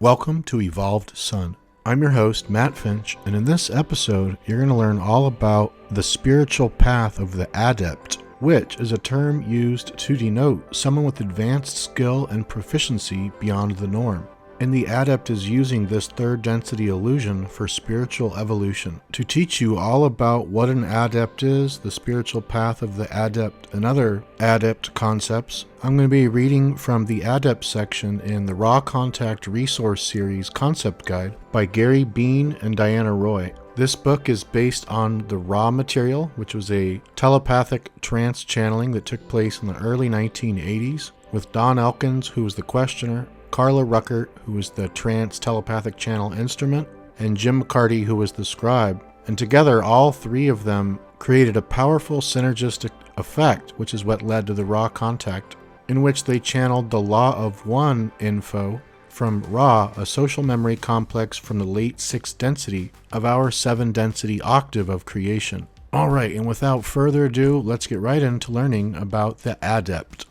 Welcome to Evolved Sun. I'm your host, Matt Finch, and in this episode, you're going to learn all about the spiritual path of the Adept, which is a term used to denote someone with advanced skill and proficiency beyond the norm. And the Adept is using this third density illusion for spiritual evolution. To teach you all about what an Adept is, the spiritual path of the Adept, and other Adept concepts, I'm going to be reading from the Adept section in the Raw Contact Resource Series Concept Guide by Gary Bean and Diana Roy. This book is based on the Raw material, which was a telepathic trance channeling that took place in the early 1980s, with Don Elkins, who was the questioner, Carla Ruckert, who was the trance telepathic channel instrument, and Jim McCarty, who was the scribe. And together, all three of them created a powerful synergistic effect, which is what led to the Raw Contact, in which they channeled the Law of One info from Ra, a social memory complex from the late 6th density of our 7 density octave of creation. Alright, and without further ado, let's get right into learning about the Adept.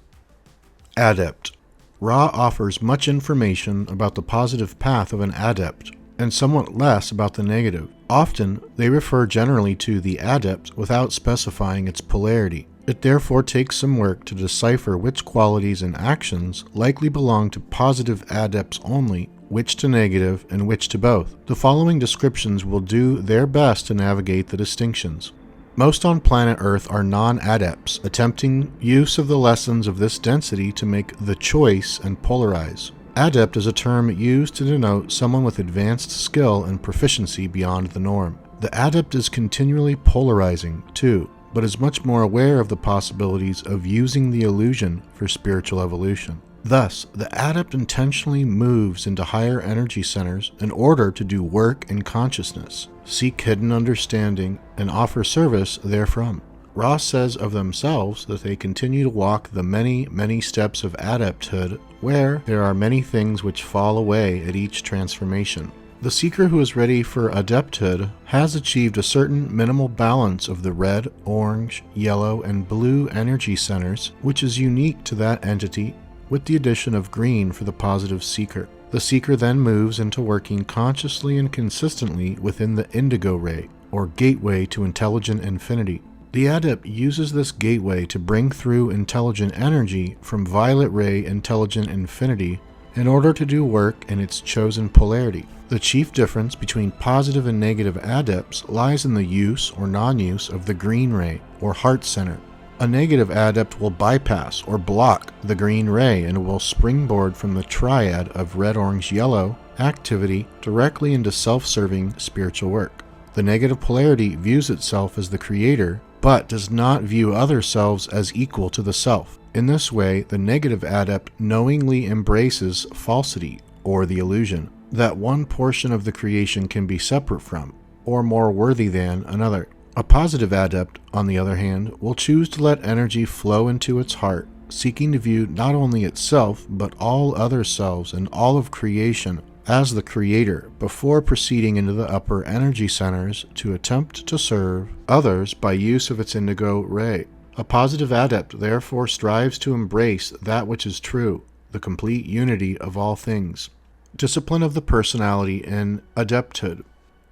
Adept. Ra offers much information about the positive path of an Adept, and somewhat less about the negative. Often, they refer generally to the Adept without specifying its polarity. It therefore takes some work to decipher which qualities and actions likely belong to positive Adepts only, which to negative, and which to both. The following descriptions will do their best to navigate the distinctions. Most on planet Earth are non-adepts, attempting use of the lessons of this density to make the choice and polarize. Adept is a term used to denote someone with advanced skill and proficiency beyond the norm. The Adept is continually polarizing, too, but is much more aware of the possibilities of using the illusion for spiritual evolution. Thus, the Adept intentionally moves into higher energy centers in order to do work in consciousness, seek hidden understanding, and offer service therefrom. Ra says of themselves that they continue to walk the many, many steps of adepthood, where there are many things which fall away at each transformation. The seeker who is ready for adepthood has achieved a certain minimal balance of the red, orange, yellow, and blue energy centers, which is unique to that entity, with the addition of green for the positive seeker. The seeker then moves into working consciously and consistently within the indigo ray, or gateway to intelligent infinity. The Adept uses this gateway to bring through intelligent energy from violet ray intelligent infinity in order to do work in its chosen polarity. The chief difference between positive and negative Adepts lies in the use or non-use of the green ray, or heart center. A negative Adept will bypass or block the green ray and will springboard from the triad of red, orange, yellow activity directly into self-serving spiritual work. The negative polarity views itself as the creator, but does not view other selves as equal to the self. In this way, the negative Adept knowingly embraces falsity, or the illusion, that one portion of the creation can be separate from, or more worthy than, another. A positive Adept, on the other hand, will choose to let energy flow into its heart, seeking to view not only itself, but all other selves and all of creation as the creator, before proceeding into the upper energy centers to attempt to serve others by use of its indigo ray. A positive Adept therefore strives to embrace that which is true, the complete unity of all things. Discipline of the personality in adepthood.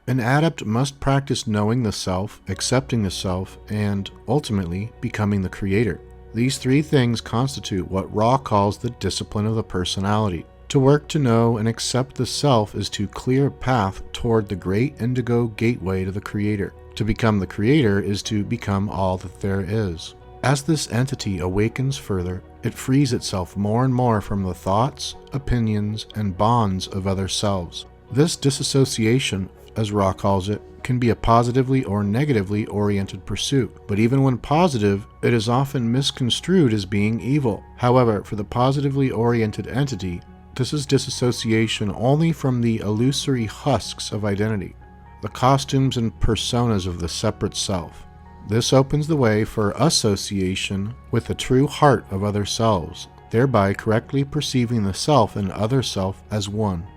An Adept must practice knowing the self, accepting the self, and, ultimately, becoming the creator. These three things constitute what Ra calls the discipline of the personality. To work to know and accept the self is to clear a path toward the great indigo gateway to the creator. To become the creator is to become all that there is. As this entity awakens further, it frees itself more and more from the thoughts, opinions, and bonds of other selves. This disassociation, as Ra calls it, can be a positively or negatively oriented pursuit, but even when positive, it is often misconstrued as being evil. However, for the positively oriented entity, this is disassociation only from the illusory husks of identity, the costumes and personas of the separate self. This opens the way for association with the true heart of other selves, thereby correctly perceiving the self and other self as one.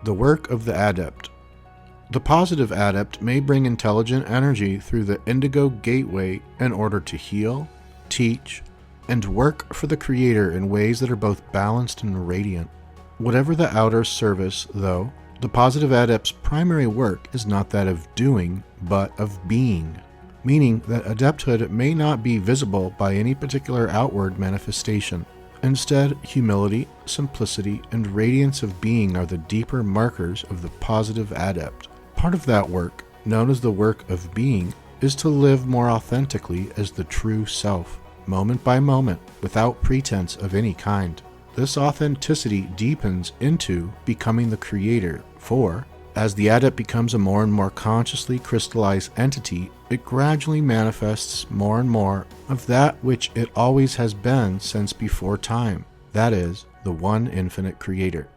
The work of the Adept. The positive Adept may bring intelligent energy through the indigo gateway in order to heal, teach, and work for the Creator in ways that are both balanced and radiant. Whatever the outer service, though, the Positive Adept's primary work is not that of doing, but of being, meaning that adepthood may not be visible by any particular outward manifestation. Instead, humility, simplicity, and radiance of being are the deeper markers of the Positive Adept. Part of that work, known as the work of being, is to live more authentically as the true self, moment by moment, without pretense of any kind. This authenticity deepens into becoming the creator, for, as the adept becomes a more and more consciously crystallized entity, it gradually manifests more and more of that which it always has been since before time, that is, the one infinite creator.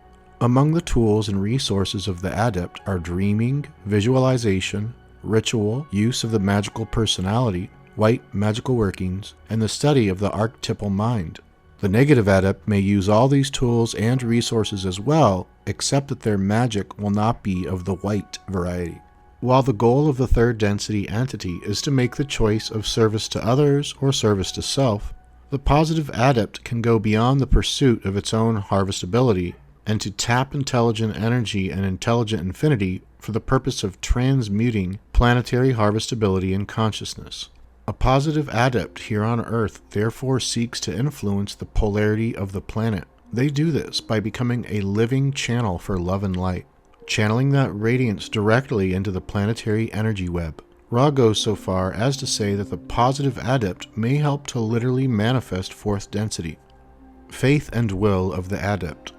Among the tools and resources of the adept are dreaming, visualization, ritual, use of the magical personality, white magical workings, and the study of the archetypal mind. The negative adept may use all these tools and resources as well, except that their magic will not be of the white variety. While the goal of the third density entity is to make the choice of service to others or service to self, the Positive Adept can go beyond the pursuit of its own harvestability and to tap intelligent energy and intelligent infinity for the purpose of transmuting planetary harvestability and consciousness. A Positive Adept here on Earth therefore seeks to influence the polarity of the planet. They do this by becoming a living channel for love and light, channeling that radiance directly into the planetary energy web. Ra goes so far as to say that the Positive Adept may help to literally manifest fourth density. Faith and will of the Adept.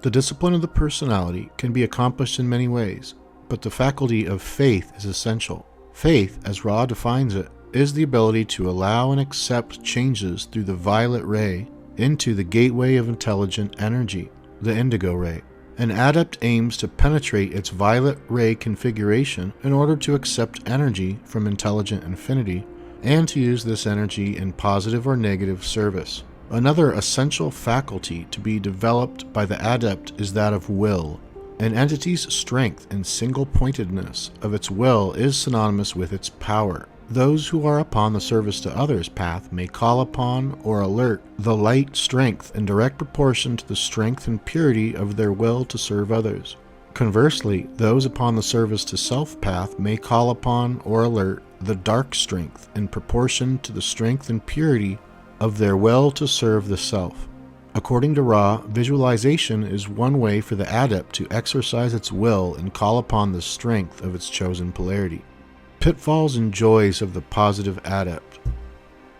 The discipline of the personality can be accomplished in many ways, but the faculty of faith is essential. Faith, as Ra defines it, is the ability to allow and accept changes through the violet ray into the gateway of intelligent energy, the indigo ray. An adept aims to penetrate its violet ray configuration in order to accept energy from intelligent infinity and to use this energy in positive or negative service. Another essential faculty to be developed by the adept is that of will. An entity's strength and single-pointedness of its will is synonymous with its power. Those who are upon the service to others path may call upon or alert the light strength in direct proportion to the strength and purity of their will to serve others. Conversely, those upon the service to self path may call upon or alert the dark strength in proportion to the strength and purity of their will to serve the self. According to Ra, visualization is one way for the adept to exercise its will and call upon the strength of its chosen polarity. Pitfalls and joys of the Positive Adept.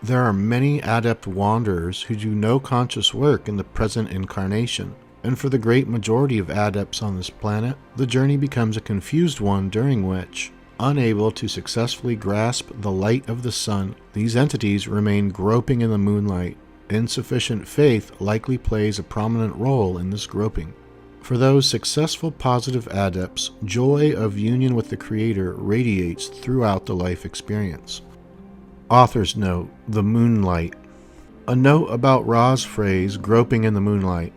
There are many adept wanderers who do no conscious work in the present incarnation, and for the great majority of adepts on this planet, the journey becomes a confused one during which, unable to successfully grasp the light of the sun, these entities remain groping in the moonlight. Insufficient faith likely plays a prominent role in this groping. For those successful Positive Adepts, joy of union with the Creator radiates throughout the life experience. Author's note, the moonlight. A note about Ra's phrase, groping in the moonlight.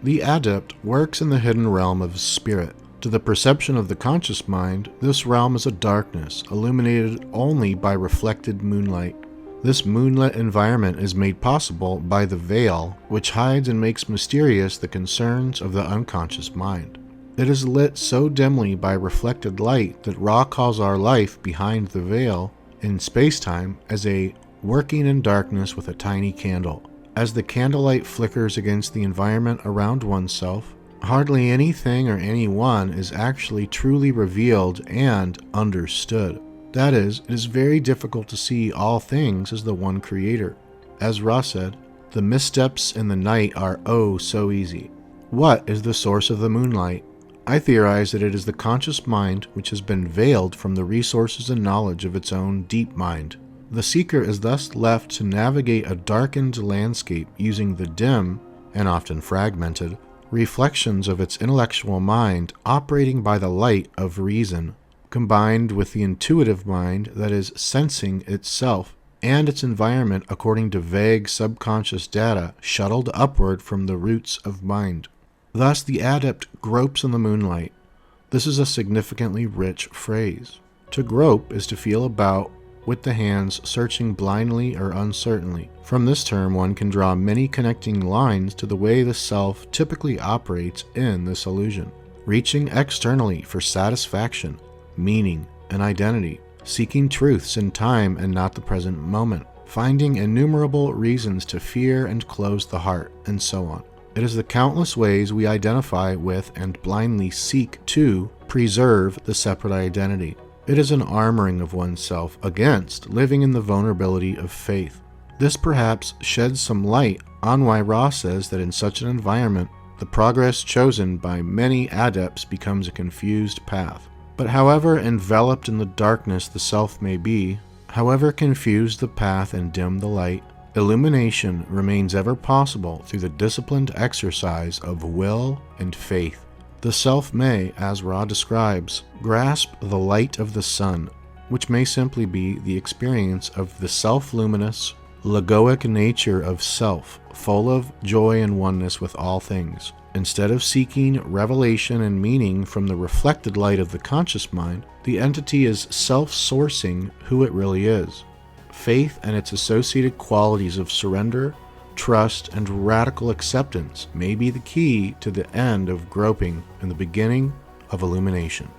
The adept works in the hidden realm of spirit. To the perception of the conscious mind, this realm is a darkness, illuminated only by reflected moonlight. This moonlit environment is made possible by the veil, which hides and makes mysterious the concerns of the unconscious mind. It is lit so dimly by reflected light that Ra calls our life behind the veil in space-time as a working in darkness with a tiny candle. As the candlelight flickers against the environment around oneself, hardly anything or anyone is actually truly revealed and understood. That is, it is very difficult to see all things as the one creator. As Ra said, the missteps in the night are oh so easy. What is the source of the moonlight? I theorize that it is the conscious mind which has been veiled from the resources and knowledge of its own deep mind. The seeker is thus left to navigate a darkened landscape using the dim, and often fragmented, reflections of its intellectual mind operating by the light of reason, combined with the intuitive mind that is sensing itself and its environment according to vague subconscious data shuttled upward from the roots of mind. Thus the adept gropes in the moonlight. This is a significantly rich phrase. To grope is to feel about with the hands searching blindly or uncertainly. From this term, one can draw many connecting lines to the way the self typically operates in this illusion. Reaching externally for satisfaction, meaning, and identity, seeking truths in time and not the present moment, finding innumerable reasons to fear and close the heart, and so on. It is the countless ways we identify with and blindly seek to preserve the separate identity. It is an armoring of oneself against living in the vulnerability of faith. This perhaps sheds some light on why Ra says that in such an environment, the progress chosen by many adepts becomes a confused path. But however enveloped in the darkness the self may be, however confused the path and dim the light, illumination remains ever possible through the disciplined exercise of will and faith. The self may, as Ra describes, grasp the light of the sun, which may simply be the experience of the self-luminous, logoic nature of self, full of joy and oneness with all things. Instead of seeking revelation and meaning from the reflected light of the conscious mind, the entity is self-sourcing who it really is. Faith and its associated qualities of surrender, trust, and radical acceptance may be the key to the end of groping and the beginning of illumination.